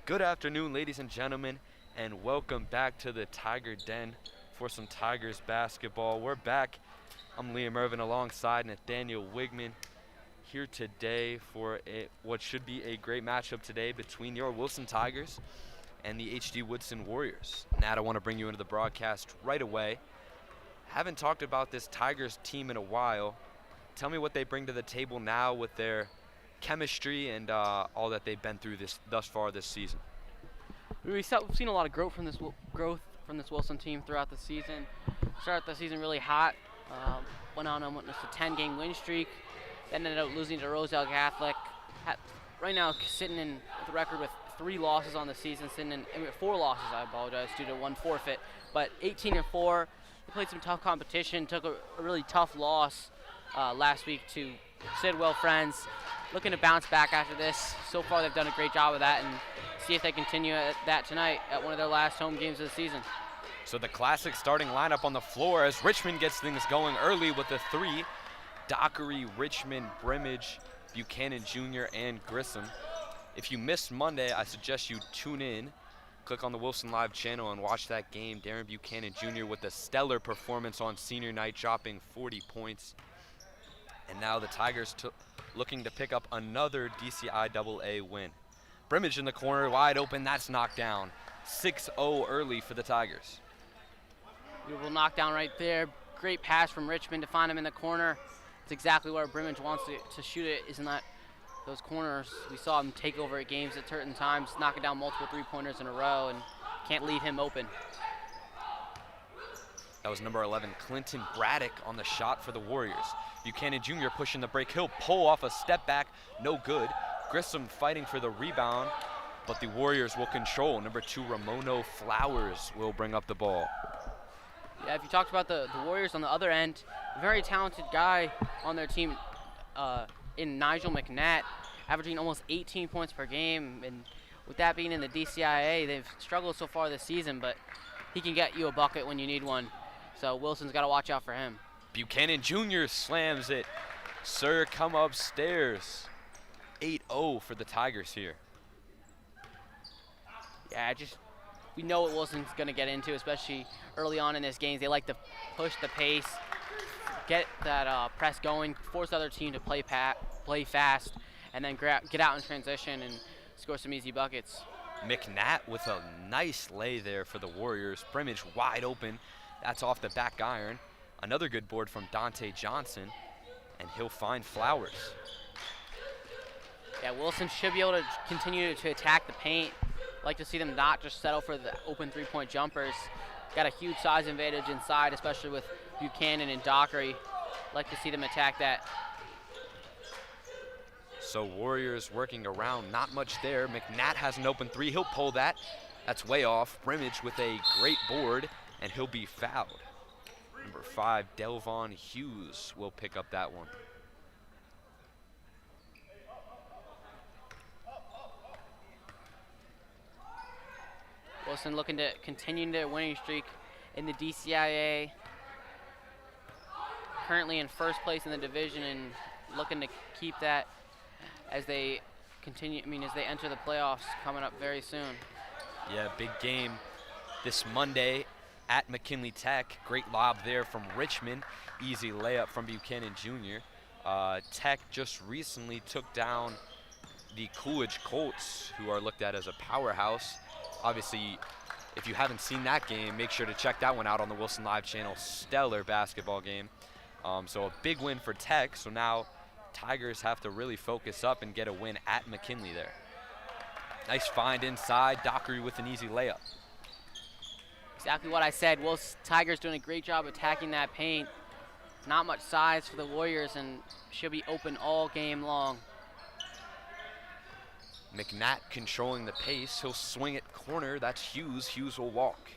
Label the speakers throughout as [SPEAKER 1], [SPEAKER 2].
[SPEAKER 1] Good afternoon, ladies and gentlemen, and welcome back to the Tiger Den for some Tigers basketball. We're back. I'm Liam Irvin alongside Nathaniel Wigman here today for what should be a great matchup today between your Woodson Tigers and the HD Woodson Warriors. Nat, I want to bring you into the broadcast right away. Haven't talked about this Tigers team in a while. Tell me what they bring to the table now with their chemistry and all that they've been through thus far this season.
[SPEAKER 2] We've seen a lot of growth from this Wilson team throughout the season. Started the season really hot, went on almost a 10-game win streak, then ended up losing to Roselle Catholic. Right now sitting in the record with 3 losses on the season, sitting in 4 losses, I apologize, due to 1 forfeit. But 18-4, they played some tough competition, took a really tough loss last week to Sidwell Friends. Looking to bounce back after this. So far they've done a great job of that, and see if they continue at that tonight at one of their last home games of the season.
[SPEAKER 1] So the classic starting lineup on the floor as Richmond gets things going early with the 3. Dockery, Richmond, Brimage, Buchanan Jr., and Grissom. If you missed Monday, I suggest you tune in, click on the Wilson Live channel and watch that game. Darren Buchanan Jr. with a stellar performance on senior night, dropping 40 points. And now the Tigers looking to pick up another DCIAA win. Brimage in the corner, wide open, that's knocked down. 6-0 early for the Tigers.
[SPEAKER 2] Beautiful knockdown right there. Great pass from Richmond to find him in the corner. It's exactly where Brimage wants to shoot it, isn't that? Those corners, we saw him take over at games at certain times, knocking down multiple 3-pointers in a row, and can't leave him open.
[SPEAKER 1] That was number 11, Clinton Braddock, on the shot for the Warriors. Buchanan Jr. pushing the break. He'll pull off a step back, no good. Grissom fighting for the rebound, but the Warriors will control. Number 2, Ramono Flowers will bring up the ball.
[SPEAKER 2] Yeah, if you talked about the Warriors on the other end, very talented guy on their team in Nigel McNatt, averaging almost 18 points per game. And with that being in the DCIAA, they've struggled so far this season, but he can get you a bucket when you need one. So Wilson's got to watch out for him.
[SPEAKER 1] Buchanan Jr. slams it. Sir, come upstairs. 8-0 for the Tigers here.
[SPEAKER 2] Yeah, we know what Wilson's going to get into, especially early on in this game. They like to push the pace, get that press going, force the other team to play fast, and then get out in transition and score some easy buckets.
[SPEAKER 1] McNatt with a nice lay there for the Warriors. Brimage wide open. That's off the back iron. Another good board from Dante Johnson, and he'll find Flowers.
[SPEAKER 2] Yeah, Wilson should be able to continue to attack the paint. Like to see them not just settle for the open 3-point jumpers. Got a huge size advantage inside, especially with Buchanan and Dockery. Like to see them attack that.
[SPEAKER 1] So Warriors working around, not much there. McNatt has an open 3, he'll pull that. That's way off. Brimage with a great board, and he'll be fouled. Number 5, Delvon Hughes will pick up that one.
[SPEAKER 2] Wilson looking to continue their winning streak in the DCIAA. Currently in first place in the division and looking to keep that as they enter the playoffs coming up very soon.
[SPEAKER 1] Yeah, big game this Monday at McKinley Tech. Great lob there from Richmond. Easy layup from Buchanan Jr. Tech just recently took down the Coolidge Colts, who are looked at as a powerhouse. Obviously, if you haven't seen that game, make sure to check that one out on the Wilson Live channel. Stellar basketball game. So a big win for Tech. So now Tigers have to really focus up and get a win at McKinley there. Nice find inside. Dockery with an easy layup.
[SPEAKER 2] Exactly what I said. Tigers doing a great job attacking that paint. Not much size for the Warriors and should be open all game long.
[SPEAKER 1] McNatt controlling the pace. He'll swing it corner. That's Hughes. Hughes will walk.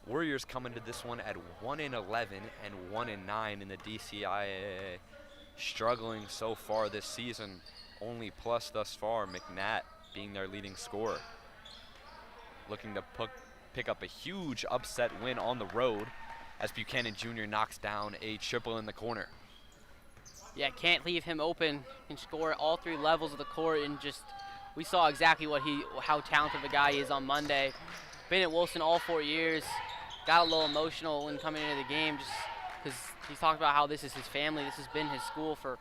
[SPEAKER 1] Warriors come into this one at 1-11 and 1-9 in the DCIAA. Struggling so far this season. Only plus thus far, McNatt being their leading scorer. Looking to pick up a huge upset win on the road. as Buchanan Jr. knocks down a triple in the corner.
[SPEAKER 2] Yeah, can't leave him open. Can score at all three levels of the court, and just we saw exactly how talented the guy is on Monday. Been at Woodson all 4 years. Got a little emotional when coming into the game, just because he's talked about how this is his family, this has been his school for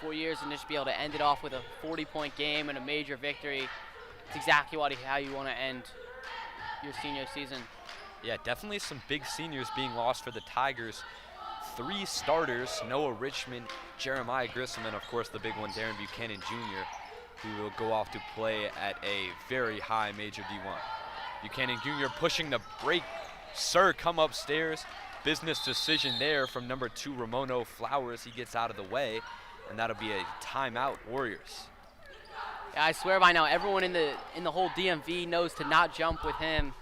[SPEAKER 2] 4 years, and just be able to end it off with a 40-point game and a major victory. It's exactly how you want to end your senior season.
[SPEAKER 1] Yeah, definitely some big seniors being lost for the Tigers. 3 starters, Noah Richmond, Jeremiah Grissom, and of course the big one, Darren Buchanan Jr., who will go off to play at a very high major D1. Buchanan Jr. pushing the break. Sir, come upstairs. Business decision there from number 2, Ramono Flowers. He gets out of the way, and that'll be a timeout, Warriors.
[SPEAKER 2] Yeah, I swear by now, everyone in the whole DMV knows to not jump with him.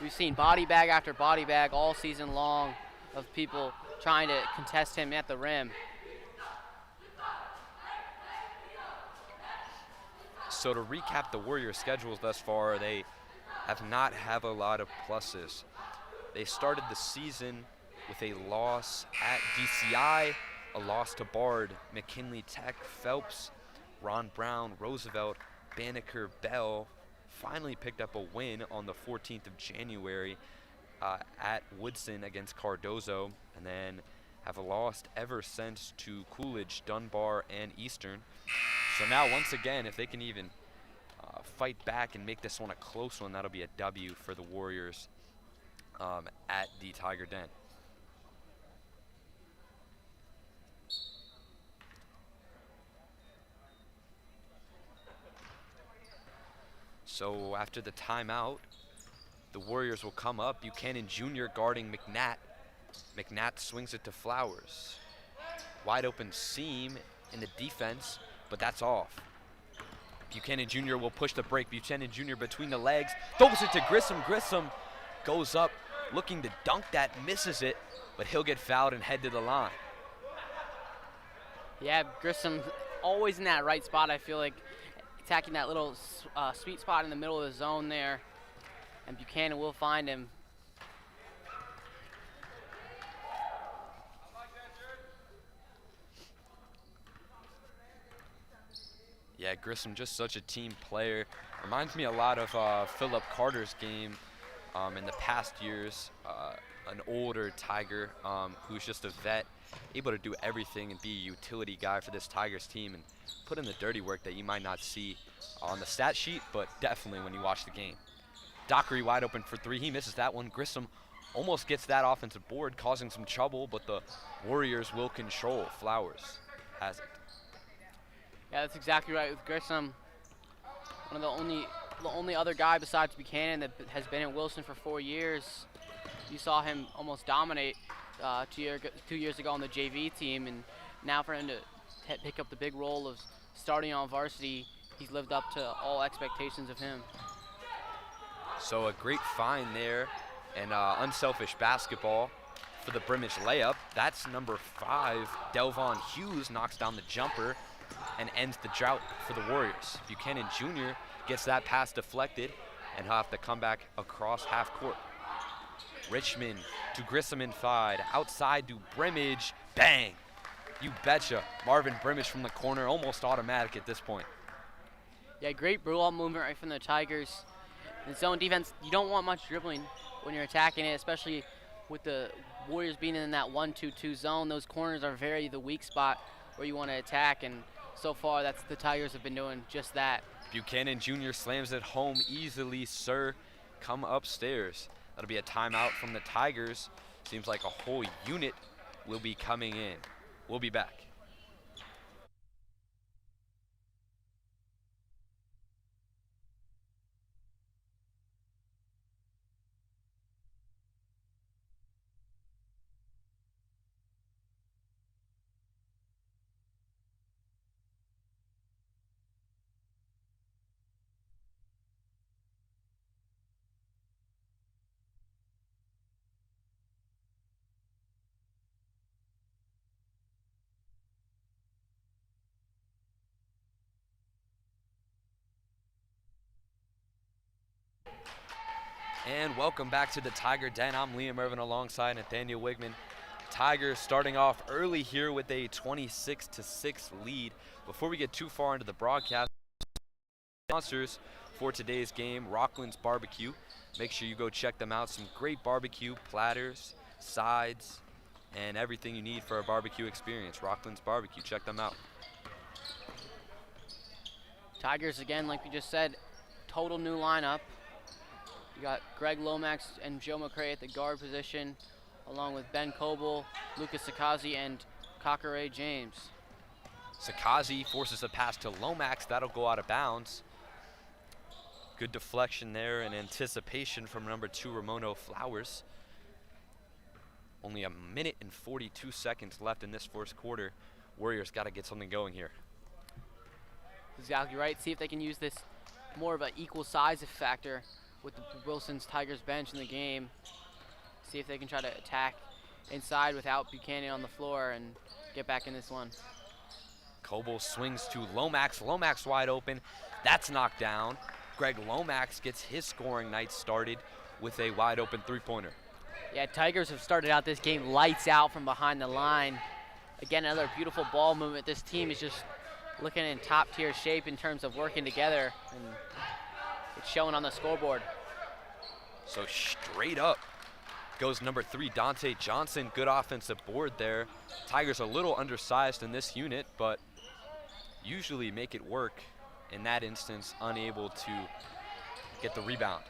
[SPEAKER 2] We've seen body bag after body bag all season long of people trying to contest him at the rim.
[SPEAKER 1] So to recap the Warriors' schedules thus far, they have not had a lot of pluses. They started the season with a loss at DCI, a loss to Bard, McKinley Tech, Phelps, Ron Brown, Roosevelt, Banneker, Bell. Finally picked up a win on the 14th of January at Woodson against Cardozo, and then have lost ever since to Coolidge, Dunbar, and Eastern. So now, once again, if they can even fight back and make this one a close one, that'll be a W for the Warriors at the Tiger Den. So after the timeout, the Warriors will come up. Buchanan Jr. guarding McNatt. McNatt swings it to Flowers. Wide open seam in the defense, but that's off. Buchanan Jr. will push the break. Buchanan Jr. between the legs, throws it to Grissom. Grissom goes up looking to dunk that, misses it, but he'll get fouled and head to the line.
[SPEAKER 2] Yeah, Grissom always in that right spot, I feel like, attacking that little sweet spot in the middle of the zone there, and Buchanan will find him.
[SPEAKER 1] Yeah, Grissom just such a team player. Reminds me a lot of Philip Carter's game in the past years. An older Tiger who's just a vet, able to do everything and be a utility guy for this Tigers team and put in the dirty work that you might not see on the stat sheet, but definitely when you watch the game. Dockery wide open for 3. He misses that one. Grissom almost gets that offensive board, causing some trouble, but the Warriors will control. Flowers has it.
[SPEAKER 2] Yeah, that's exactly right with Grissom. One of the only other guy besides Buchanan that has been in Woodson for 4 years. You saw him almost dominate 2 years ago on the JV team, and now for him to pick up the big role of starting on varsity, he's lived up to all expectations of him.
[SPEAKER 1] So a great find there, and unselfish basketball for the Brimage layup. That's number 5. Delvon Hughes knocks down the jumper and ends the drought for the Warriors. Buchanan Jr. gets that pass deflected, and he'll have to come back across half court. Richmond to Grissom inside, outside to Brimage, bang! You betcha. Marvin Brimage from the corner, almost automatic at this point.
[SPEAKER 2] Yeah, great ball movement right from the Tigers. In zone defense, you don't want much dribbling when you're attacking it, especially with the Warriors being in that 1-2-2 zone. Those corners are the weak spot where you want to attack, and so far that's the Tigers have been doing just that.
[SPEAKER 1] Buchanan Jr. slams it home easily. Sir, come upstairs. That'll be a timeout from the Tigers. Seems like a whole unit will be coming in. We'll be back. And welcome back to the Tiger Den. I'm Liam Irvin alongside Nathaniel Wigman. Tigers starting off early here with a 26-6 lead. Before we get too far into the broadcast, sponsors for today's game, Rockland's Barbecue. Make sure you go check them out. Some great barbecue platters, sides, and everything you need for a barbecue experience. Rockland's Barbecue, check them out.
[SPEAKER 2] Tigers again, like we just said, total new lineup. You got Greg Lomax and Joe McCray at the guard position, along with Ben Coble, Lucas Sakazi, and Kakare James.
[SPEAKER 1] Sakazi forces a pass to Lomax. That'll go out of bounds. Good deflection there and anticipation from number 2, Ramono Flowers. Only a minute and 42 seconds left in this first quarter. Warriors got to get something going here.
[SPEAKER 2] Exactly right. See if they can use this more of an equal size factor with the Wilson's Tigers bench in the game. See if they can try to attack inside without Buchanan on the floor and get back in this one.
[SPEAKER 1] Coble swings to Lomax. Lomax wide open. That's knocked down. Greg Lomax gets his scoring night started with a wide open three-pointer.
[SPEAKER 2] Yeah, Tigers have started out this game lights out from behind the line. Again, another beautiful ball movement. This team is just looking in top-tier shape in terms of working together, and it's showing on the scoreboard.
[SPEAKER 1] So straight up goes number 3, Dante Johnson. Good offensive board there. Tigers a little undersized in this unit, but usually make it work. In that instance, unable to get the rebound.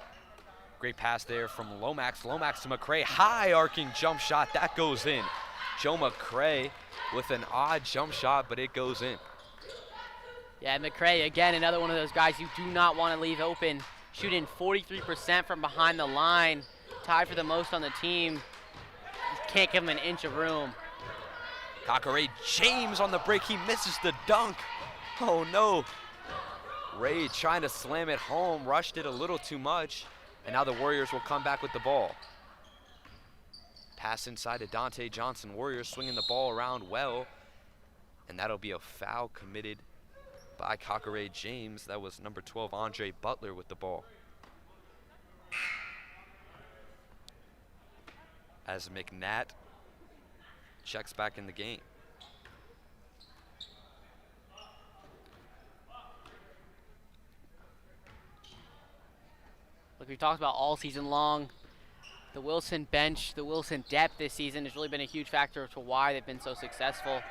[SPEAKER 1] Great pass there from Lomax. Lomax to McCray. High arcing jump shot. That goes in. Joe McCray with an odd jump shot, but it goes in.
[SPEAKER 2] Yeah, McCray, again, another one of those guys you do not want to leave open. Shooting 43% from behind the line. Tied for the most on the team. You can't give him an inch of room.
[SPEAKER 1] Kakare James on the break. He misses the dunk. Oh, no. Ray trying to slam it home. Rushed it a little too much. And now the Warriors will come back with the ball. Pass inside to Dante Johnson. Warriors swinging the ball around well. And that'll be a foul committed by Kakare James. That was number 12, Andre Butler, with the ball. As McNatt checks back in the game.
[SPEAKER 2] Like we talked about all season long, the Wilson bench, the Wilson depth this season has really been a huge factor to why they've been so successful.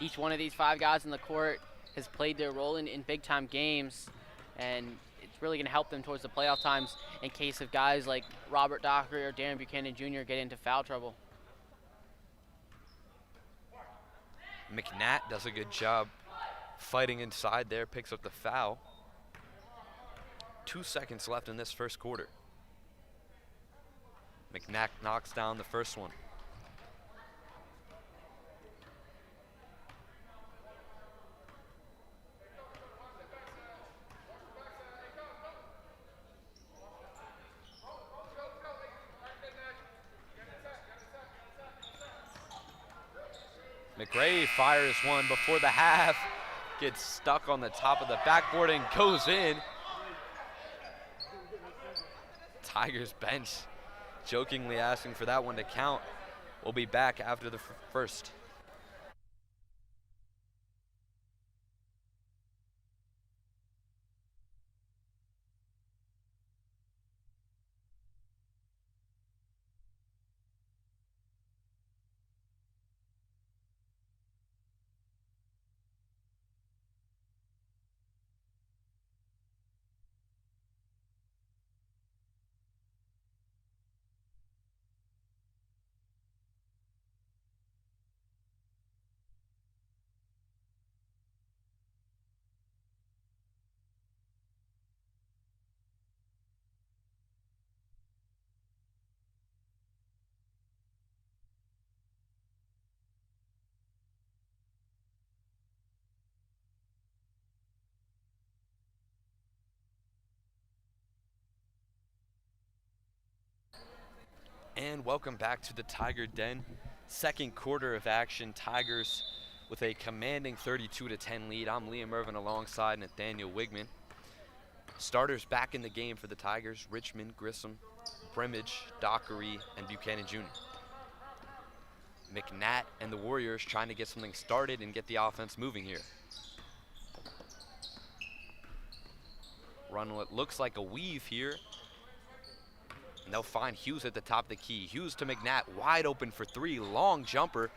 [SPEAKER 2] Each one of these 5 guys in the court has played their role in big-time games, and it's really going to help them towards the playoff times in case of guys like Robert Dockery or Darren Buchanan Jr. get into foul trouble.
[SPEAKER 1] McNatt does a good job fighting inside there, picks up the foul. 2 seconds left in this first quarter. McNatt knocks down the first one. McRae fires one before the half, gets stuck on the top of the backboard and goes in. Tigers bench jokingly asking for that one to count. We'll be back after the first. And welcome back to the Tiger Den. Second quarter of action. Tigers with a commanding 32-10 lead. I'm Liam Irvin alongside Nathaniel Wigman. Starters back in the game for the Tigers: Richmond, Grissom, Brimage, Dockery, and Buchanan Jr. McNatt and the Warriors trying to get something started and get the offense moving here. Run what looks like a weave here. And they'll find Hughes at the top of the key. Hughes to McNatt, wide open for three, long jumper.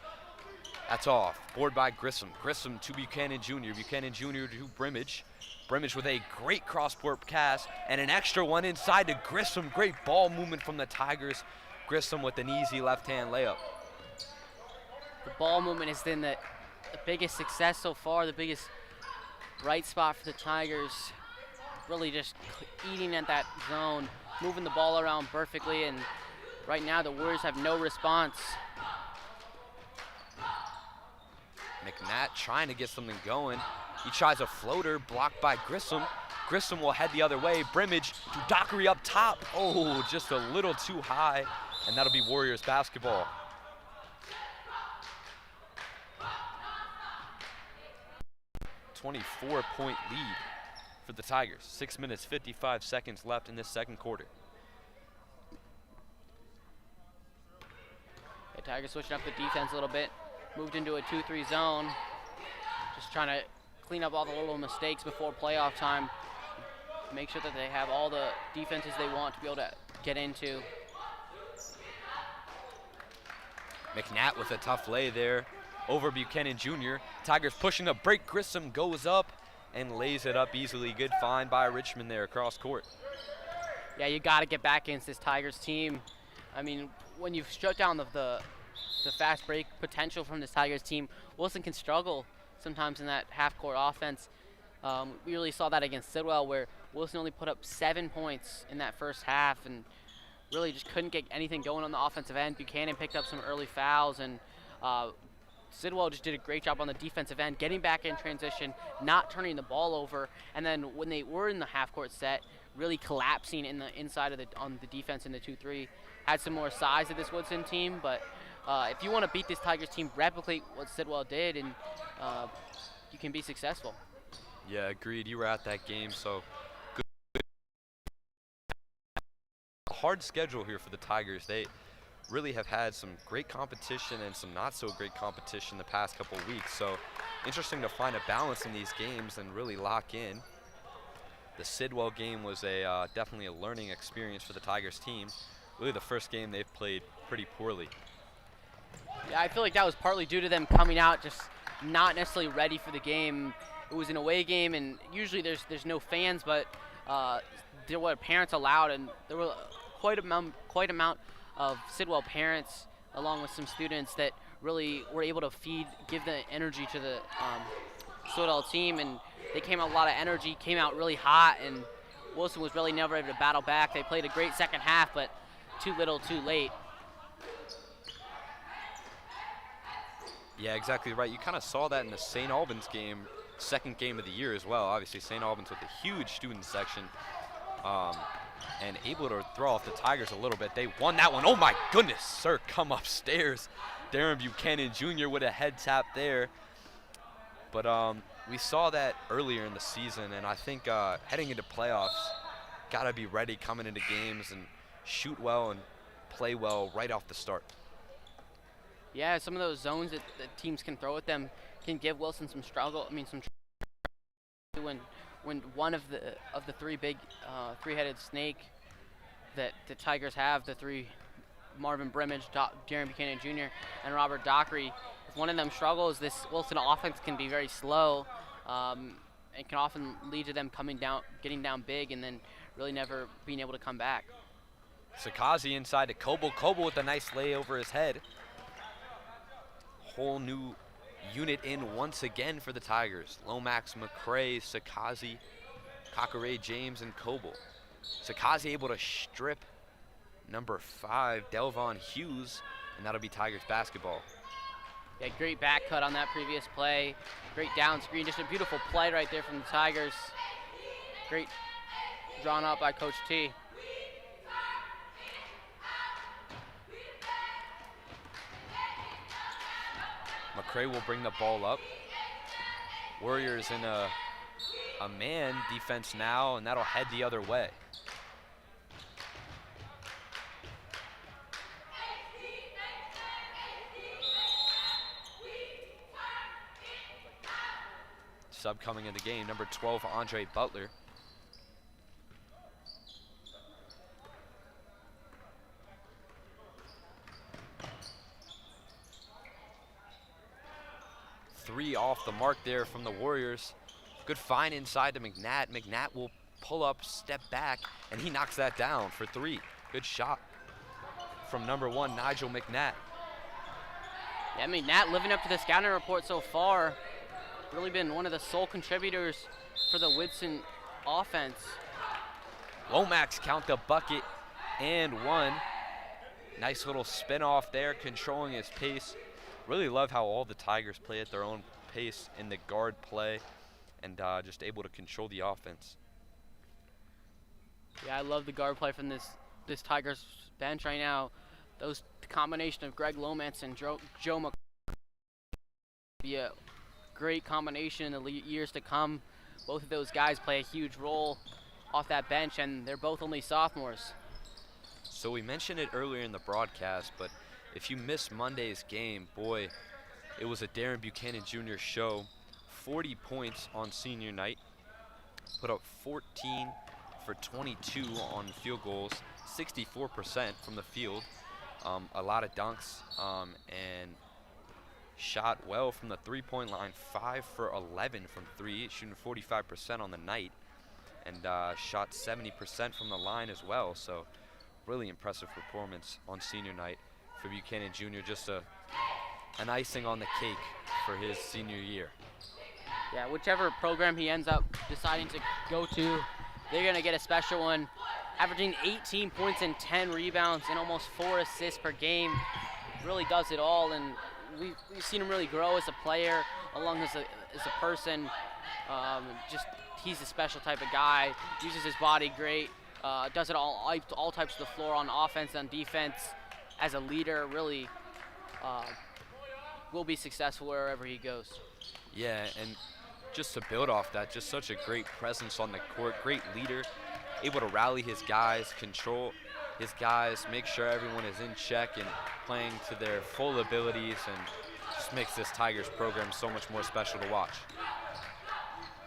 [SPEAKER 1] That's off, board by Grissom. Grissom to Buchanan Jr. Buchanan Jr. to Brimage. Brimage with a great cross-court pass and an extra one inside to Grissom. Great ball movement from the Tigers. Grissom with an easy left-hand layup.
[SPEAKER 2] The ball movement has been the biggest success so far, the biggest bright spot for the Tigers. Really just eating at that zone, moving the ball around perfectly, and right now the Warriors have no response.
[SPEAKER 1] McNatt trying to get something going. He tries a floater, blocked by Grissom. Grissom will head the other way. Brimage to Dockery up top. Oh, just a little too high, and that'll be Warriors basketball. .24-point lead for the Tigers. 6 minutes, 55 seconds left in this second quarter.
[SPEAKER 2] The Tigers switching up the defense a little bit. Moved into a 2-3 zone. Just trying to clean up all the little mistakes before playoff time. Make sure that they have all the defenses they want to be able to get into.
[SPEAKER 1] McNatt with a tough lay there over Buchanan Jr. Tigers pushing the break. Grissom goes up and lays it up easily. Good find by Richmond there across court.
[SPEAKER 2] Yeah, you got to get back against this Tigers team. I mean, when you've shut down the fast break potential from this Tigers team, Woodson can struggle sometimes in that half-court offense. We really saw that against Sidwell, where Woodson only put up 7 points in that first half and really just couldn't get anything going on the offensive end. Buchanan picked up some early fouls, and Sidwell just did a great job on the defensive end, getting back in transition, not turning the ball over, and then when they were in the half-court set, really collapsing in the inside of on the defense in the 2-3. Had some more size of this Woodson team, but if you want to beat this Tigers team, replicate what Sidwell did, and you can be successful.
[SPEAKER 1] Yeah, agreed. You were at that game, so good. A hard schedule here for the Tigers. They really have had some great competition and some not so great competition the past couple weeks. So interesting to find a balance in these games and really lock in. The Sidwell game was definitely a learning experience for the Tigers team. Really the first game they've played pretty poorly.
[SPEAKER 2] Yeah, I feel like that was partly due to them coming out just not necessarily ready for the game. It was an away game, and usually there's no fans, but there were parents allowed, and there were quite amount of Sidwell parents, along with some students, that really were able to give the energy to the Sidwell team, and they came out a lot of energy, came out really hot, and Woodson was really never able to battle back. They played a great second half, but too little, too late.
[SPEAKER 1] Yeah, exactly right. You kind of saw that in the St. Albans game, second game of the year as well. Obviously, St. Albans with a huge student section and able to throw off the Tigers a little bit. They won that one. Oh, my goodness, sir, come upstairs. Darren Buchanan Jr. with a head tap there. But we saw that earlier in the season, and I think heading into playoffs, got to be ready coming into games and shoot well and play well right off the start.
[SPEAKER 2] Yeah, some of those zones that teams can throw at them can give Woodson some struggle. I mean, some when one of the three big three-headed snake that the Tigers have, the three, Marvin Brimage, Darren Buchanan Jr., and Robert Dockery, if one of them struggles, this Woodson offense can be very slow. It can often lead to them getting down big, and then really never being able to come back.
[SPEAKER 1] Sakazi inside to Coble. Coble with a nice lay over his head. Whole new unit in once again for the Tigers. Lomax, McCray, Sakazi, Kakare, James, and Coble. Sakazi able to strip number 5, Delvon Hughes, and that'll be Tigers basketball.
[SPEAKER 2] Yeah, great back cut on that previous play. Great down screen, just a beautiful play right there from the Tigers. Great drawn up by Coach T.
[SPEAKER 1] McCray will bring the ball up. Warriors in a man defense now, and that'll head the other way. Sub coming in the game, number 12, Andre Butler. Three off the mark there from the Warriors. Good find inside to McNatt. McNatt will pull up, step back, and he knocks that down for three. Good shot from number 1, Nigel McNatt.
[SPEAKER 2] Yeah, McNatt living up to the scouting report so far. Really been one of the sole contributors for the Woodson offense.
[SPEAKER 1] Lomax count the bucket and one. Nice little spin off there, controlling his pace. Really love how all the Tigers play at their own pace in the guard play and just able to control the offense.
[SPEAKER 2] Yeah, I love the guard play from this Tigers bench right now. The combination of Greg Lomax and Joe McCarthy be a great combination in the years to come. Both of those guys play a huge role off that bench, and they're both only sophomores.
[SPEAKER 1] So we mentioned it earlier in the broadcast, but if you missed Monday's game, boy, it was a Darren Buchanan Jr. show. 40 points on senior night, put up 14 for 22 on field goals, 64% from the field, a lot of dunks, and shot well from the three-point line, 5 for 11 from three, shooting 45% on the night, and shot 70% from the line as well. So really impressive performance on senior night for Buchanan Jr. Just an icing on the cake for his senior year.
[SPEAKER 2] Yeah, whichever program he ends up deciding to go to, they're going to get a special one. Averaging 18 points and 10 rebounds and almost 4 assists per game. Really does it all, and we've seen him really grow as a player, along as a person. He's a special type of guy, uses his body great, does it all types of the floor, on offense and defense. As a leader, really will be successful wherever he goes.
[SPEAKER 1] Yeah, and just to build off that, just such a great presence on the court, great leader, able to rally his guys, control his guys, make sure everyone is in check and playing to their full abilities, and just makes this Tigers program so much more special to watch.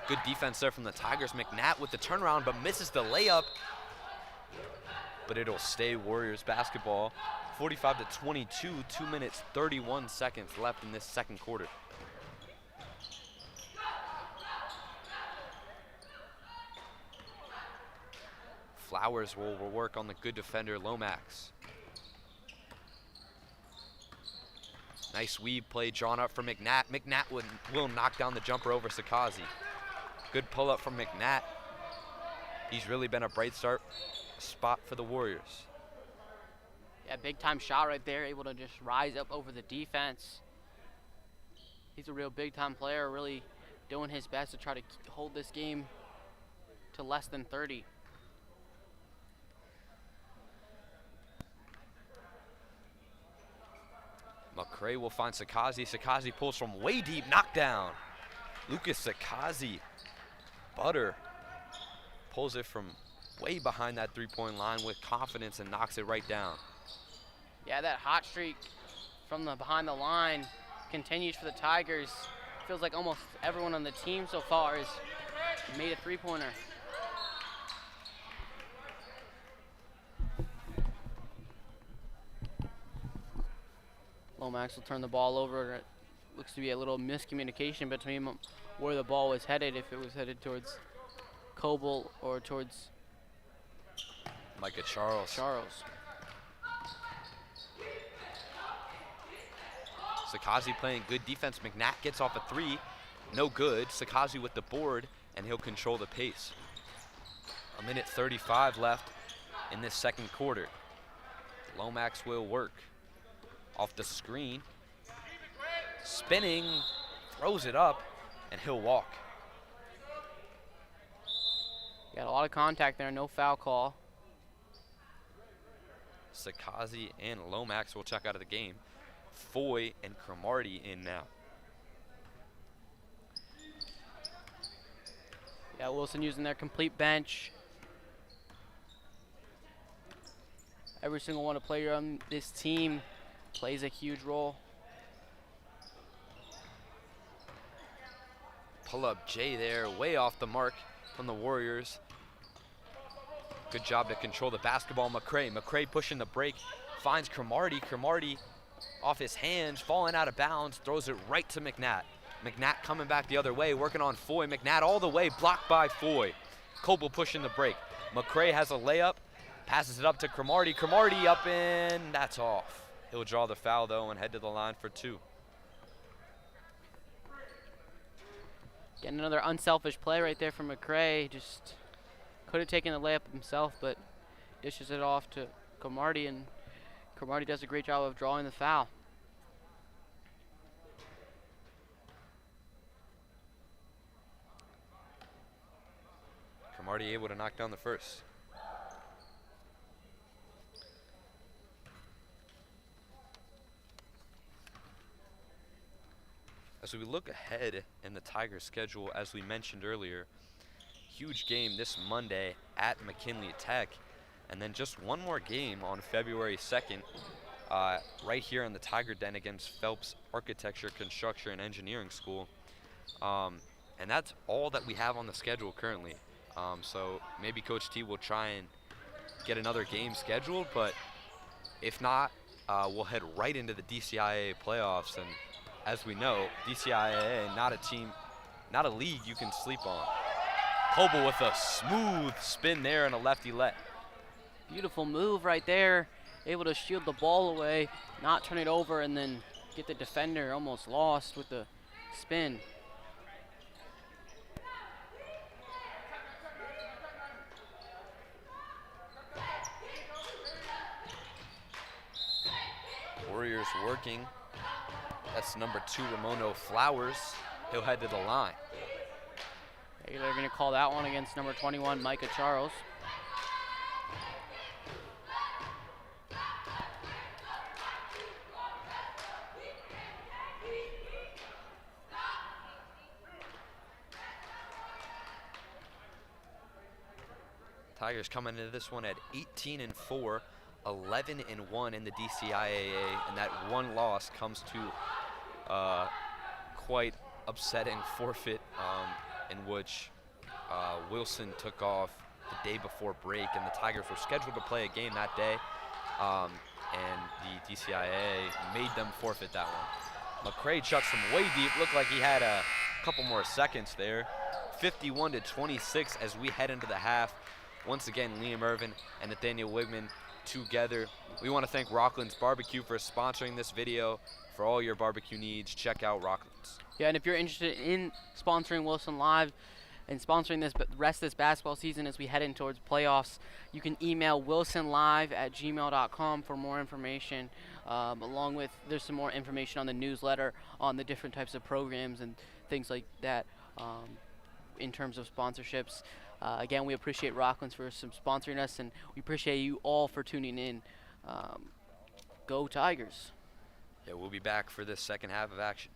[SPEAKER 1] Good defense there from the Tigers. McNatt with the turnaround, but misses the layup. But it'll stay Warriors basketball. 45-22, 2 minutes, 31 seconds left in this second quarter. Flowers will work on the good defender, Lomax. Nice weave play drawn up for McNatt. McNatt will knock down the jumper over Sakazi. Good pull up from McNatt. He's really been a bright spot for the Warriors.
[SPEAKER 2] Yeah, big time shot right there, able to just rise up over the defense. He's a real big time player, really doing his best to try to hold this game to less than 30.
[SPEAKER 1] McCray will find Sakazi. Sakazi pulls from way deep, knockdown. Lucas Sakazi, Butter, pulls it from way behind that three-point line with confidence and knocks it right down.
[SPEAKER 2] Yeah, that hot streak from behind the line continues for the Tigers. Feels like almost everyone on the team so far has made a three-pointer. Lomax will turn the ball over. It looks to be a little miscommunication between where the ball was headed, if it was headed towards Coble or towards
[SPEAKER 1] Micah Charles. Sakazi playing good defense. McNatt gets off a three. No good. Sakazi with the board, and he'll control the pace. 1:35 left in this second quarter. Lomax will work. Off the screen. Spinning. Throws it up, and he'll walk.
[SPEAKER 2] Got a lot of contact there. No foul call.
[SPEAKER 1] Sakazi and Lomax will check out of the game. Foy and Cromartie in now.
[SPEAKER 2] Yeah, Wilson using their complete bench. Every single one of player on this team plays a huge role.
[SPEAKER 1] pull-up J there, way off the mark from the Warriors. Good job to control the basketball. McCray pushing the break, finds Cromartie. Cromartie off his hands, falling out of bounds, throws it right to McNatt. McNatt coming back the other way, working on Foy. McNatt all the way, blocked by Foy. Coble pushing the break. McCray has a layup, passes it up to Cromartie. Cromartie up and that's off. He'll draw the foul though and head to the line for 2.
[SPEAKER 2] Getting another unselfish play right there from McCray. Just could have taken the layup himself, but dishes it off to Cromartie, and Cromartie does a great job of drawing the foul.
[SPEAKER 1] Cromartie able to knock down the first. As we look ahead in the Tigers' schedule, as we mentioned earlier, huge game this Monday at McKinley Tech, and then just one more game on February 2nd, right here in the Tiger Den against Phelps Architecture, Construction, and Engineering School. And that's all that we have on the schedule currently. So maybe Coach T will try and get another game scheduled, but if not, we'll head right into the DCIAA playoffs. And as we know, DCIAA, not a league you can sleep on. Coble with a smooth spin there and a lefty let.
[SPEAKER 2] Beautiful move right there. Able to shield the ball away, not turn it over, and then get the defender almost lost with the spin.
[SPEAKER 1] Warriors working. That's number 2, Ramono Flowers. He'll head to the line.
[SPEAKER 2] They're going to call that one against number 21, Micah Charles.
[SPEAKER 1] Tigers coming into this one at 18-4, 11-1 in the DCIAA, and that one loss comes to quite upsetting forfeit in which Wilson took off the day before break, and the Tigers were scheduled to play a game that day, and the DCIAA made them forfeit that one. McCray chucks from way deep, looked like he had a couple more seconds there. 51-26 as we head into the half. Once again, Liam Irvin and Nathaniel Wigman together. We want to thank Rockland's Barbecue for sponsoring this video. For all your barbecue needs, check out Rockland's.
[SPEAKER 2] Yeah, and if you're interested in sponsoring Wilson Live and sponsoring this rest of this basketball season as we head in towards playoffs, you can email wilsonlive@gmail.com for more information. Along with, there's some more information on the newsletter on the different types of programs and things like that in terms of sponsorships. Again, we appreciate Rockland's for sponsoring us, and we appreciate you all for tuning in. Go Tigers.
[SPEAKER 1] Yeah, we'll be back for this second half of action.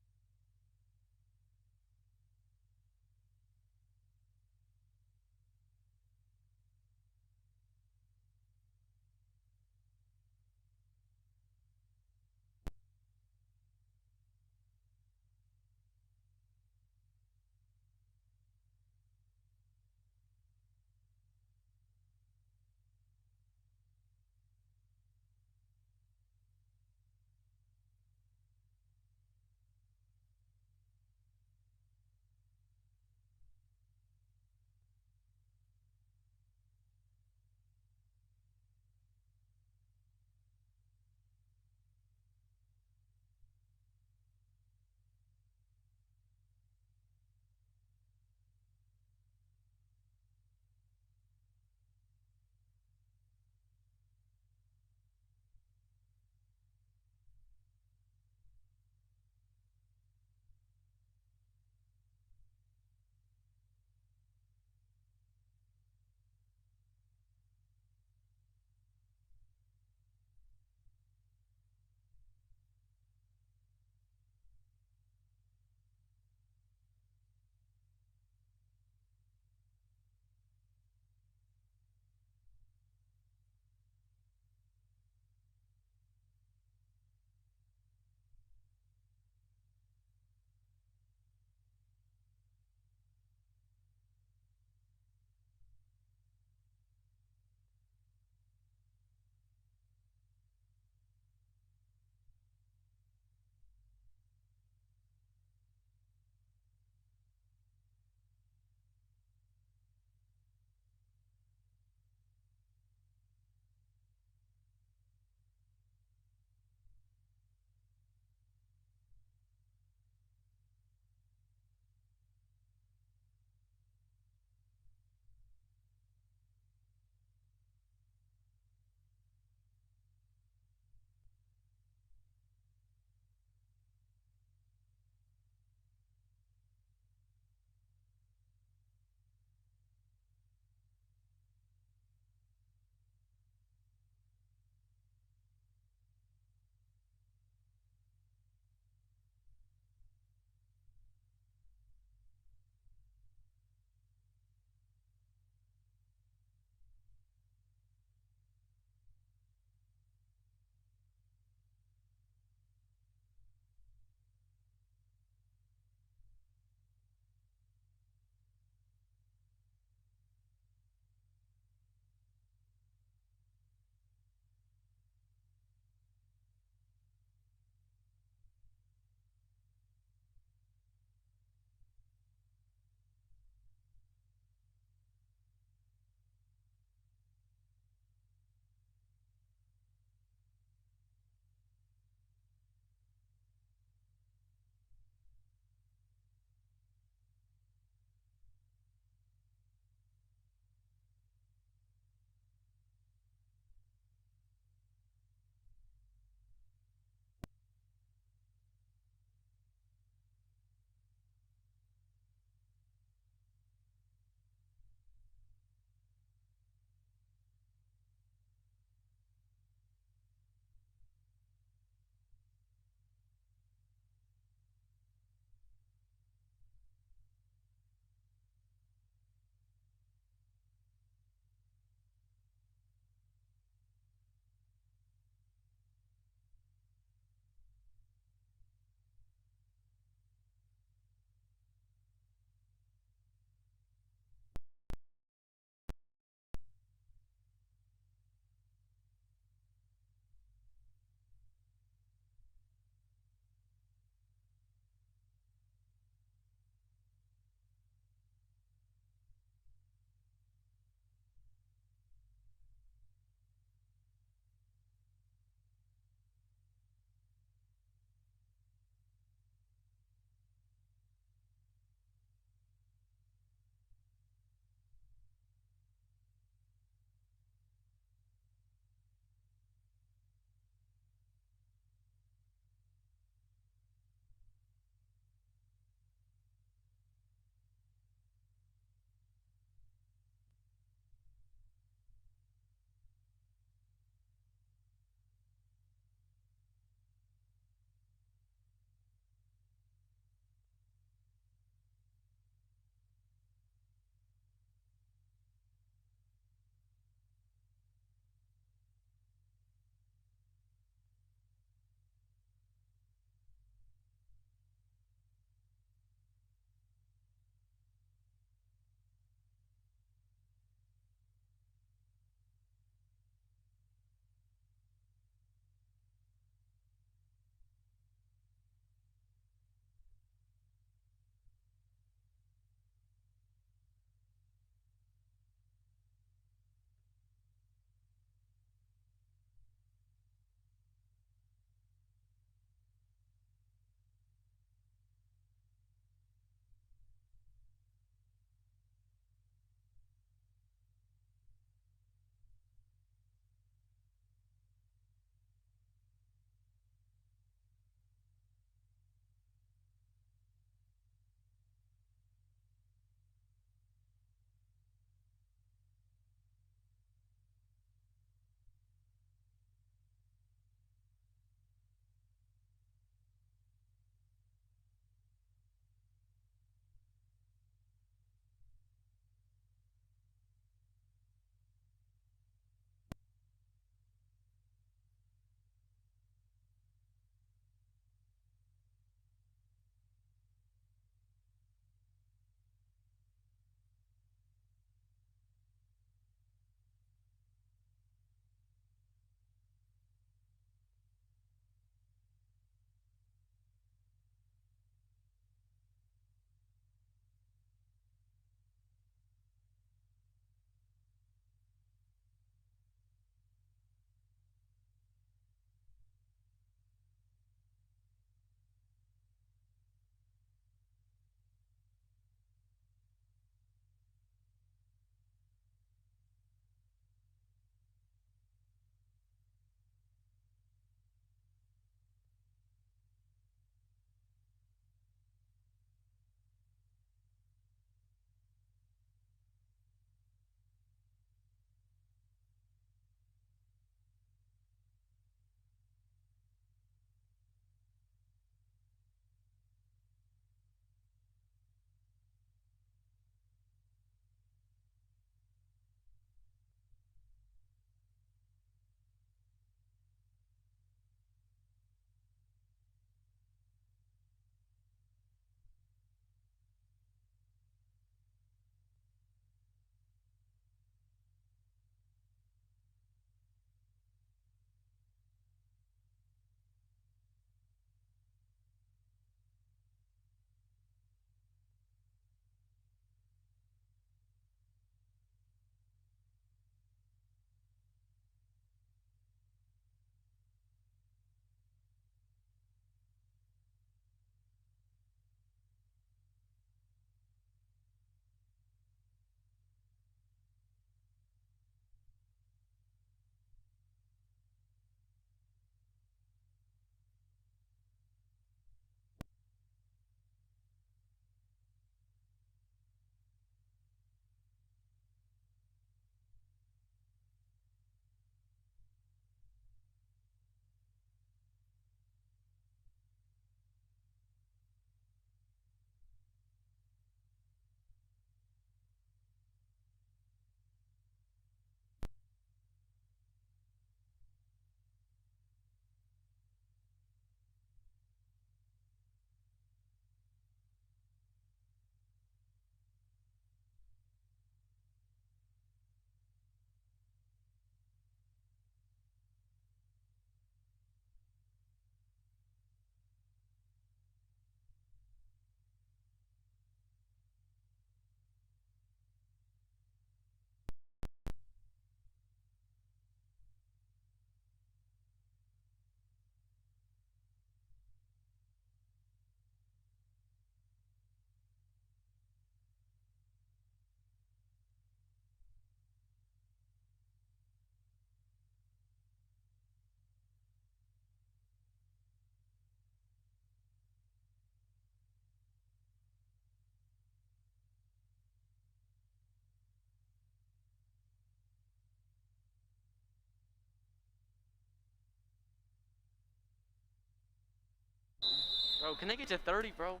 [SPEAKER 2] Bro, can they get to 30, bro?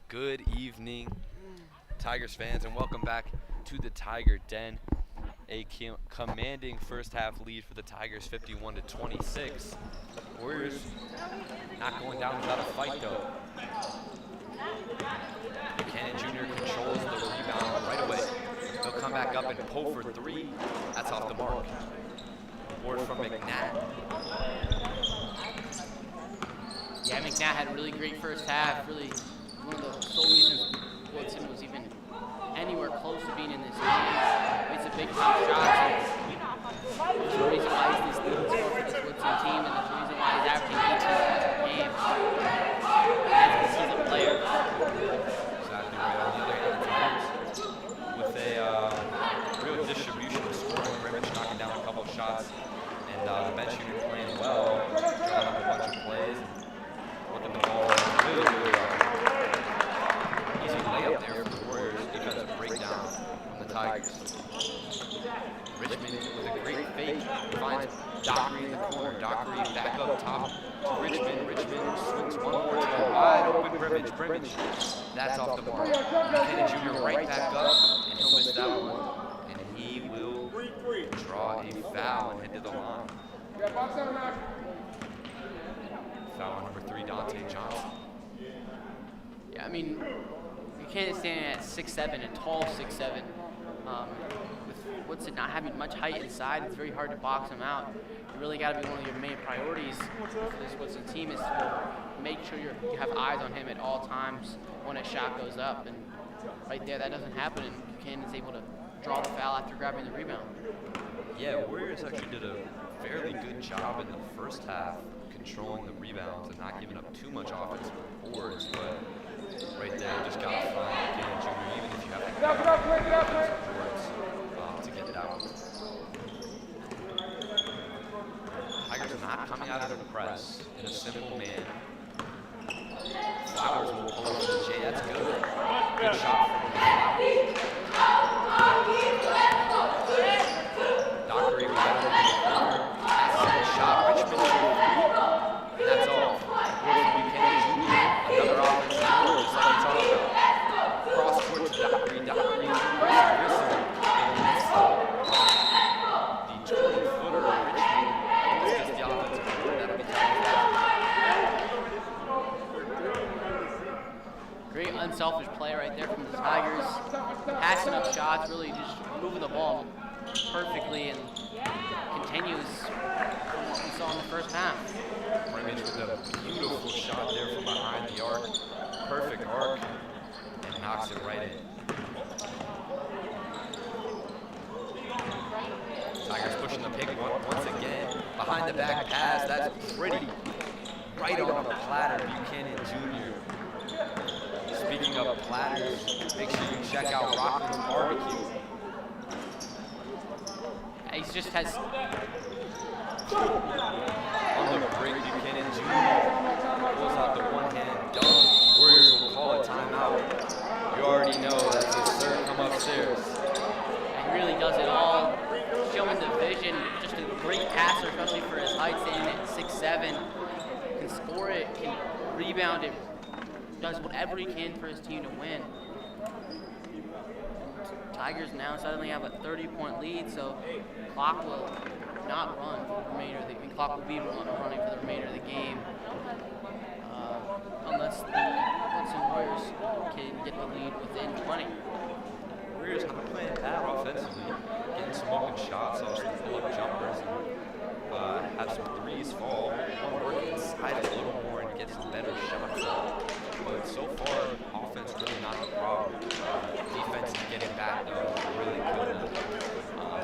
[SPEAKER 1] Good evening, Tigers fans, and welcome back to the Tiger Den. A commanding first half lead for the Tigers, 51-26. Warriors not going down without a fight, though. Buchanan Jr. controls the rebound right away. He'll come back up and pull for three. That's off the mark. Board from McNatt.
[SPEAKER 2] Yeah, McNatt had a really great first half. Really, one of the sole reasons Woodson was even anywhere close to being in this game. It's a big time shot. There's a reason why he's this leading scorer for this Woodson team, and there's a reason why he's averaging 18 points per game. Because he's a player.
[SPEAKER 1] Exactly right. On the other hand, Tigers with a real distribution of scoring. Grimmage knocking down a couple shots, and the bench unit playing well, drawing up a bunch of plays, looking the ball really, really easy layup there for the Warriors. Defensive breakdown from the Tigers. Richmond with a great fake finds Dockery in the corner. Dockery back up top to Richmond. Richmond swings one more to the wide open Grimmage. Grimmage, that's off the mark. Buchanan Jr. right back up, and he'll miss that one. And he will draw a foul and head to the line. Foul number 3, Dante Johnson.
[SPEAKER 2] Yeah, I mean, Buchanan standing at 6'7", a tall 6'7". With Woodson not having much height inside, it's very hard to box him out. You really got to be one of your main priorities for this Woodson team is to make sure you have eyes on him at all times when a shot goes up. And right there, that doesn't happen, and Buchanan's able to draw the foul after grabbing the rebound.
[SPEAKER 1] Yeah, Warriors actually did a fairly good job in the first half controlling the rebounds and not giving up too much offensive boards, but right there, you just got to find Buchanan Jr. even if you have to get offensive boards to get it out. Tigers are not coming out of the press in a simple man. Flowers will pull up to Jay. That's good. Good shot from Flowers. Dockery right over the corner. That's a shot. Richmond and that's all. Buchanan Jr. Another offensive goal, just like we talked about. Cross court to Dockery. Dockery. Wilson. And miss the 20-footer of Richmond. That's just the offensive board. That'll be
[SPEAKER 2] Great unselfish play right there from the Tigers. Passing up shots, really just moving the ball perfectly and continues from what we saw in the first half.
[SPEAKER 1] Grimmage with a beautiful shot there from behind the arc. Perfect arc. And knocks it right in. Tigers pushing the pick once again. Behind the back pass. That's pretty. Right on the platter. Buchanan Jr. Speaking of platters, make sure you check out Rockland's Barbecue.
[SPEAKER 2] He just has
[SPEAKER 1] On the break, Buchanan Jr. pulls out the one-hand dunk. Warriors will call a timeout. You already know that's his third come upstairs.
[SPEAKER 2] He really does it all, showing the vision, just a great passer, especially for his height, standing at 6'7", can score it, can rebound it, does whatever he can for his team to win. Tigers now suddenly have a 30-point lead, so clock will not run for the remainder of the game. Clock will be running for the remainder of the game, unless the Woodson Warriors can get the lead within 20.
[SPEAKER 1] Warriors not playing bad offensively, getting some open shots, also some pull-up jumpers, and have some threes fall. Work inside a little more and get some better shots up. But so far, offense really not the problem. Defense is getting back though, really good,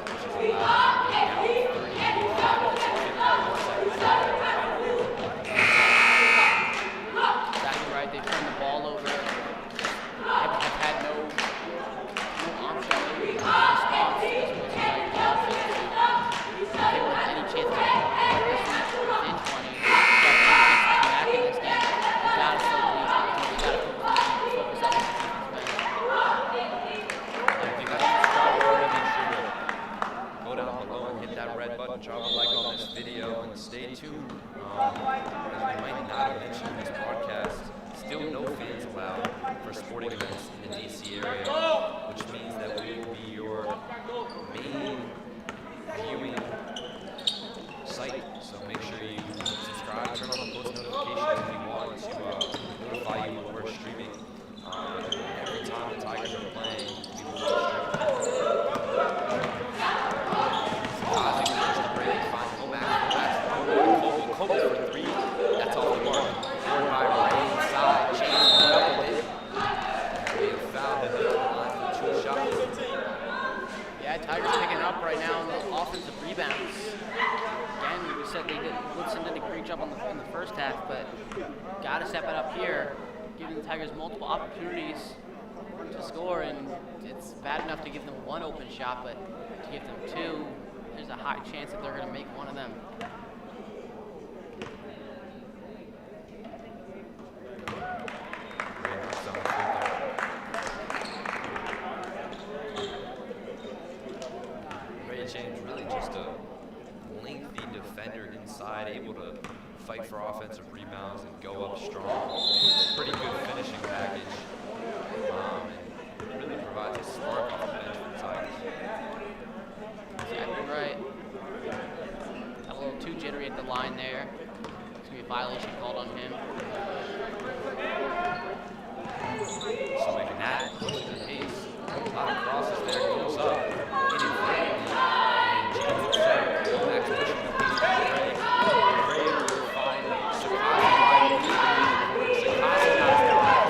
[SPEAKER 1] which is allowed to get down 35 minutes and 51 seconds.
[SPEAKER 2] Exactly right. They've turned the ball over. Have had no option really in response to this Woodson Tigers offense. If they were any chance to put this lead within 20, back in this game, they got to still lead. They got to focus up on
[SPEAKER 1] sporting events in the DC area, which means that we will be your main viewing site. So make sure you subscribe, turn on the post notifications if you want to notify you when we're streaming. Every time the Tigers are playing, we will be streaming. Ozzy pushes the break, finds Lomax, Kobe for three. That's all the mark. Forward by right inside, James coming up with it. We have fouled at the line for 2 shots.
[SPEAKER 2] Yeah, Tigers picking up right now on the offensive rebounds. Again, we said Woodson did a great job in the first half, but got to step it up here, giving the Tigers multiple opportunities to score, and it's bad enough to give them 1 open shot, but to give them 2, there's a high chance that they're going to make one of them.
[SPEAKER 1] James really just a lengthy defender inside, able to fight for offensive rebounds and go up strong. Pretty good finishing package, and really provides a spark off the bench for the Tigers.
[SPEAKER 2] Exactly right. Got a little too jittery at the line there. It's going to be a violation called on him.
[SPEAKER 1] So McNatt pushing the pace. A lot of crosses there, goes up. Inadvertently. And James set. Lomax pushing the pace for Gray. Gray will find Sakasi wide open. Sakasi knocks it off.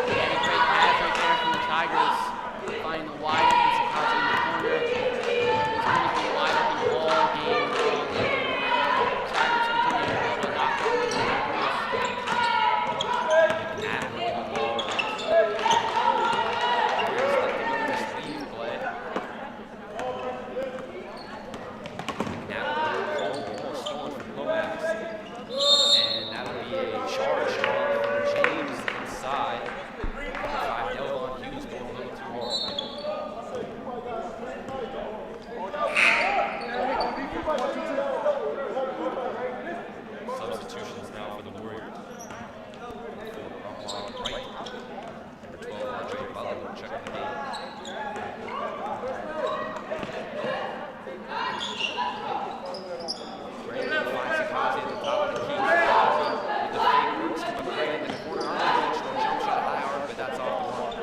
[SPEAKER 2] Yeah, a great pass right there from the Tigers. Finding the wide open Sakasi in the corner. It's going to be a wide open ball game. Tigers continue to knock down these threes.
[SPEAKER 1] McNatt winning the ball. Substitutions now for the Warriors. Right. Number 12, Andre Butler, checking the game. Gray finds Sakasi at the top of the key. Sakasi with the fake works to Gray in the corner. Unintentional jump shot high arc, but that's off the mark.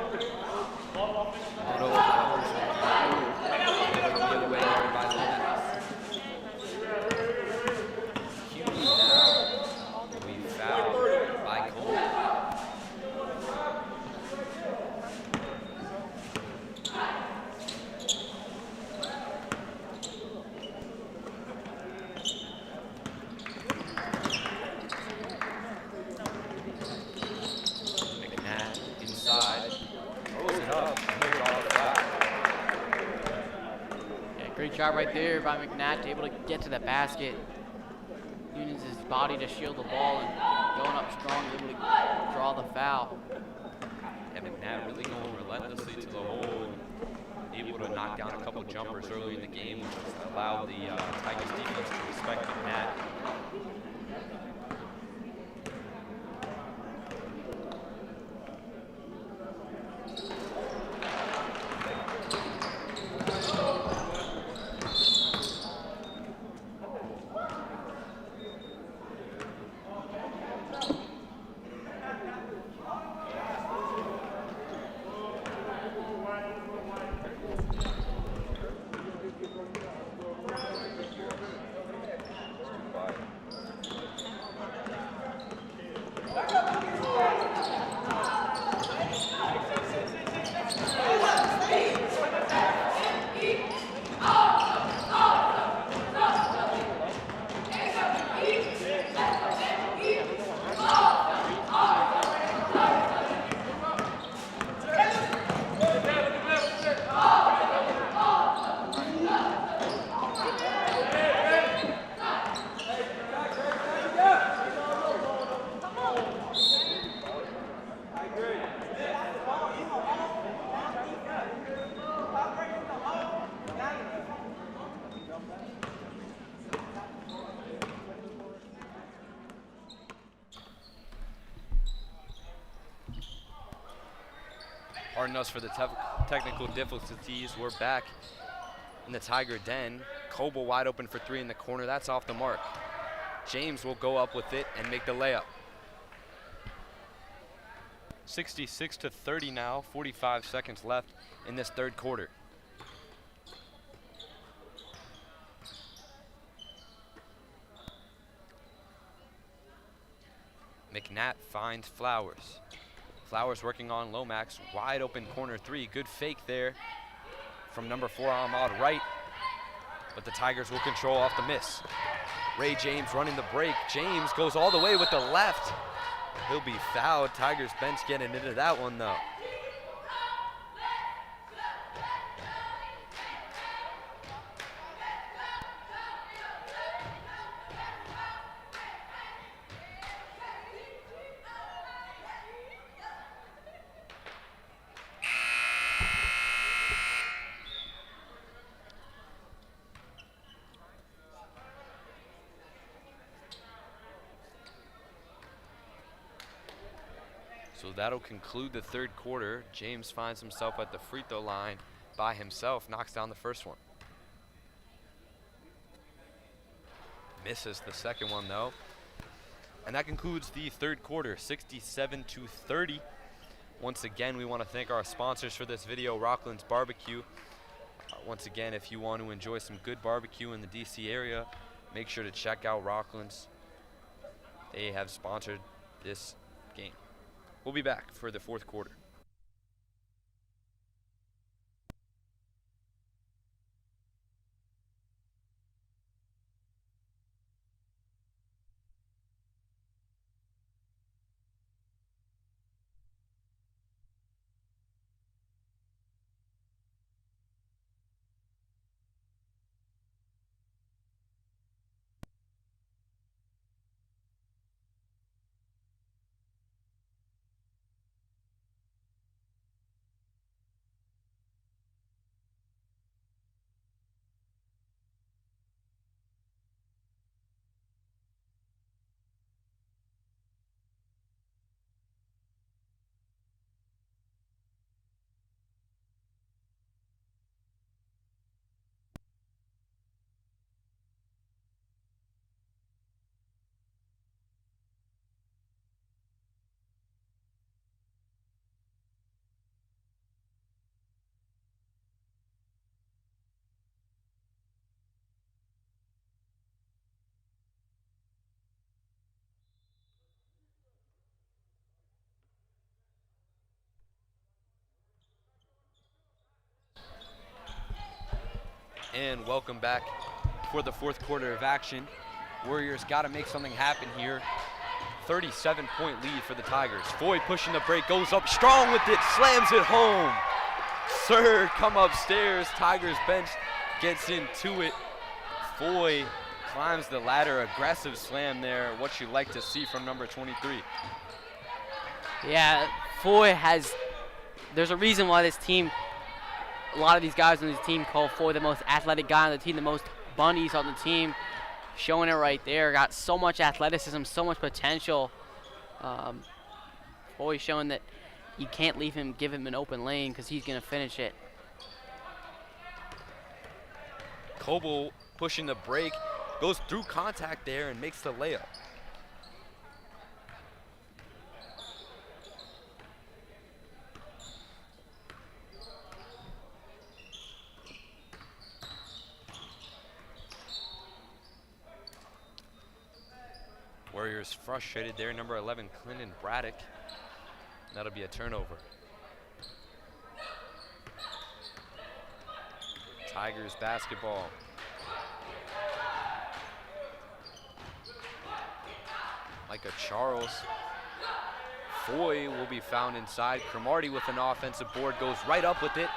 [SPEAKER 1] Moto Flowers will be away there by Lomax. Cutie now will be fouled by Cole. McNatt inside, throws it up, and here's all the foul.
[SPEAKER 2] Yeah, great job right there by McNatt, able to get to the basket. Uses his body to shield the ball and going up strong, able to draw the foul.
[SPEAKER 1] And McNatt really going relentlessly to the hole, able to knock down a couple jumpers early in the game, which has allowed the Tigers defense to respect McNatt. Pardon us for the technical difficulties. We're back in the Tiger Den. Coble wide open for three in the corner. That's off the mark. James will go up with it and make the layup. 66-30 now, 45 seconds left in this third quarter. McNatt finds Flowers. Flowers working on Lomax, wide open corner three. Good fake there from number 4 Ahmad right, but the Tigers will control off the miss. Ray James running the break. James goes all the way with the left. He'll be fouled. Tigers bench getting into that one though. So that'll conclude the third quarter. James finds himself at the free throw line by himself, knocks down the first one. Misses the second one though. And that concludes the third quarter, 67-30. Once again, we want to thank our sponsors for this video, Rockland's Barbecue. Once again, if you want to enjoy some good barbecue in the DC area, make sure to check out Rockland's. They have sponsored this game. We'll be back for the fourth quarter. And welcome back for the fourth quarter of action. Warriors got to make something happen here. 37-point lead for the Tigers. Foy pushing the break, goes up strong with it, slams it home. Sir, come upstairs. Tigers bench gets into it. Foy climbs the ladder, aggressive slam there. What you like to see from number 23.
[SPEAKER 2] Yeah, Foy has, there's a reason why this team, a lot of these guys on this team call Foy the most athletic guy on the team, the most bunnies on the team. Showing it right there. Got so much athleticism, so much potential. Foy showing that you can't leave him, give him an open lane because he's going to finish it.
[SPEAKER 1] Coble pushing the break, goes through contact there and makes the layup. Warriors frustrated there, number 11, Clinton Braddock. That'll be a turnover. Tigers basketball. Micah Charles. Foy will be found inside. Cromartie with an offensive board, goes right up with it.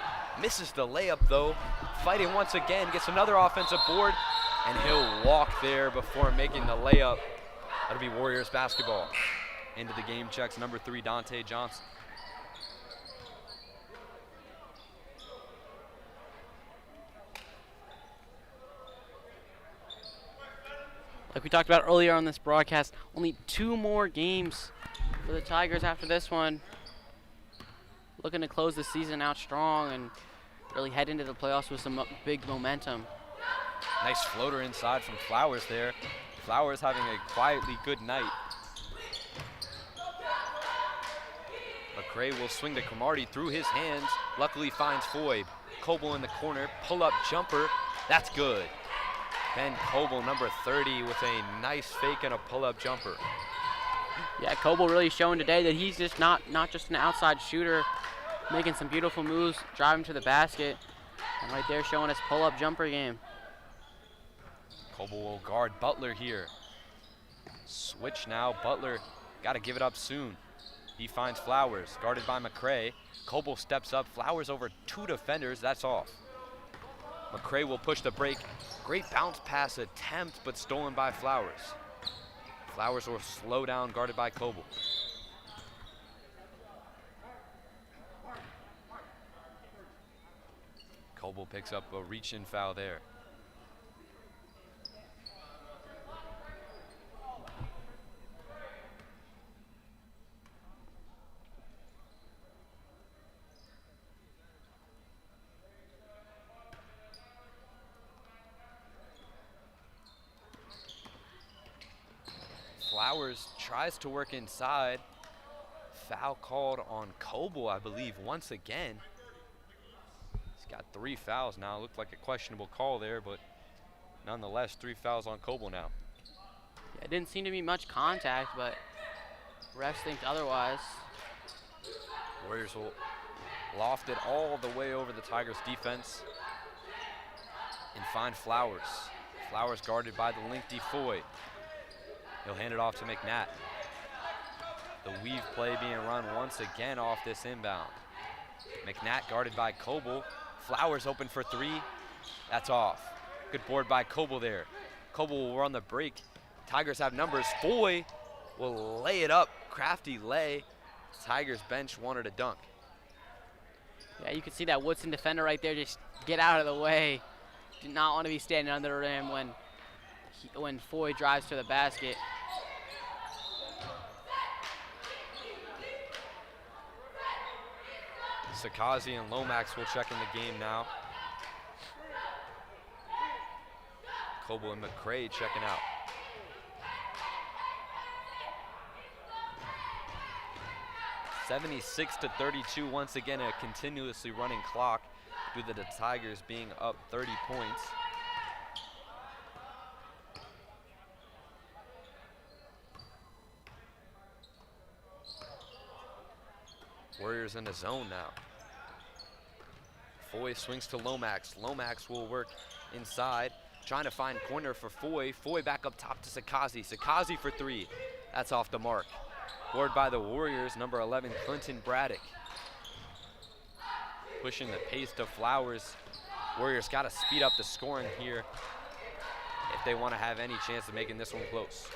[SPEAKER 1] Misses the layup though. Fighting once again, gets another offensive board, and he'll walk there before making the layup. That'll be Warriors basketball. Into the game checks number 3, Dante Johnson.
[SPEAKER 2] Like we talked about earlier on this broadcast, only 2 more games for the Tigers after this one. looking to close the season out strong and really head into the playoffs with some big momentum.
[SPEAKER 1] Nice floater inside from Flowers there. Flowers having a quietly good night. McCray will swing to Cromartie through his hands. Luckily finds Foy. Coble in the corner, pull-up jumper. That's good. Ben Coble, number 30, with a nice fake and a pull-up jumper.
[SPEAKER 2] Yeah, Coble really showing today that he's just not just an outside shooter, making some beautiful moves, driving to the basket, and right there showing his pull-up jumper game.
[SPEAKER 1] Coble will guard Butler here. Switch now, Butler got to give it up soon. He finds Flowers, guarded by McCray. Coble steps up, Flowers over 2 defenders, that's off. McCray will push the break. Great bounce pass attempt, but stolen by Flowers. Flowers will slow down, guarded by Coble. Coble picks up a reach-in foul there. Flowers tries to work inside. Foul called on Coble, I believe, once again. He's got 3 fouls now. Looked like a questionable call there, but nonetheless, 3 fouls on Coble now.
[SPEAKER 2] Yeah, it didn't seem to be much contact, but refs think otherwise.
[SPEAKER 1] Warriors will loft it all the way over the Tigers' defense and find Flowers. Flowers guarded by the lengthy Foy. He'll hand it off to McNatt. The weave play being run once again off this inbound. McNatt guarded by Coble. Flowers open for 3. That's off. Good board by Coble there. Coble will run the break. Tigers have numbers. Foy will lay it up. Crafty lay. Tigers bench wanted a dunk.
[SPEAKER 2] Yeah, you can see that Woodson defender right there just get out of the way. Did not want to be standing under the rim when Foy drives to the basket.
[SPEAKER 1] Sakazi and Lomax will check in the game now. Coble and McCray checking out. (76-32). Once again, a continuously running clock due to the Tigers being up 30 points. Warriors in the zone now. Foy swings to Lomax. Lomax will work inside, trying to find corner for Foy. Foy back up top to Sakazi. Sakazi for 3. That's off the mark. Board by the Warriors, number 11, Clinton Braddock. Pushing the pace to Flowers. Warriors got to speed up the scoring here if they want to have any chance of making this one close.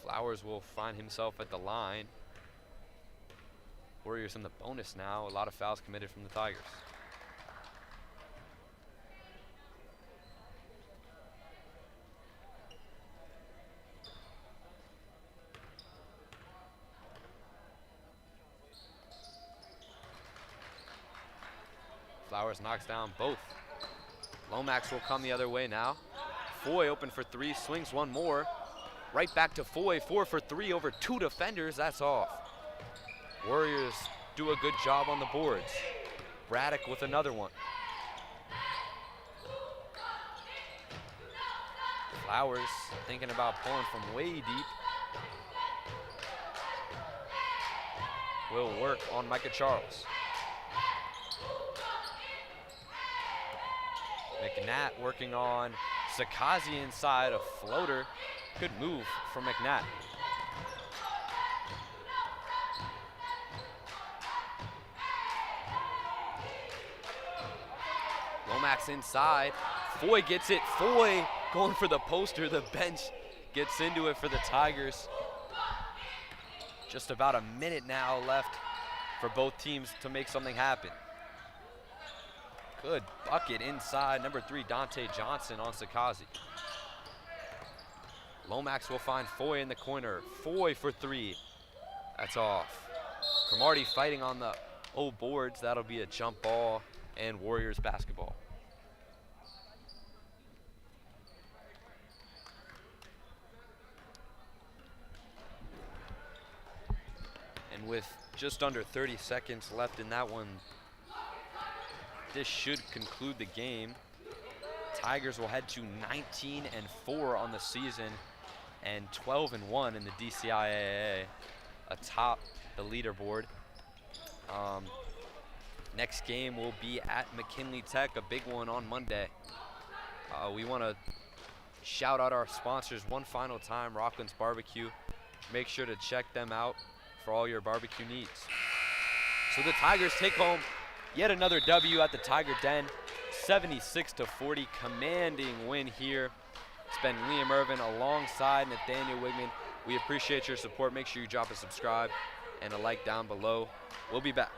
[SPEAKER 1] Flowers will find himself at the line. Warriors in the bonus now. A lot of fouls committed from the Tigers. Flowers knocks down both. Lomax will come the other way now. Foy open for 3, swings one more. Right back to Foy, 4 for 3 over 2 defenders, that's off. Warriors do a good job on the boards. Braddock with another one. Flowers thinking about pulling from way deep. Will work on Micah Charles. McNatt working on Sakazi inside, a floater. Good move from McNatt. Lomax inside. Foy gets it. Foy going for the poster. The bench gets into it for the Tigers. Just about a minute now left for both teams to make something happen. Good bucket inside. Number 3, Dante Johnson on Sakazi. Lomax will find Foy in the corner. Foy for 3. That's off. Cromartie fighting on the boards. That'll be a jump ball and Warriors basketball. And with just under 30 seconds left in that one, this should conclude the game. Tigers will head to 19-4 on the season and 12-1 in the DCIAA, atop the leaderboard. Next game will be at McKinley Tech, a big one on Monday. We want to shout out our sponsors one final time, Rockland's Barbecue. Make sure to check them out for all your barbecue needs. So the Tigers take home yet another W at the Tiger Den, 76-40, commanding win here. It's been Liam Irvin alongside Nathaniel Wigman. We appreciate your support. Make sure you drop a subscribe and a like down below. We'll be back.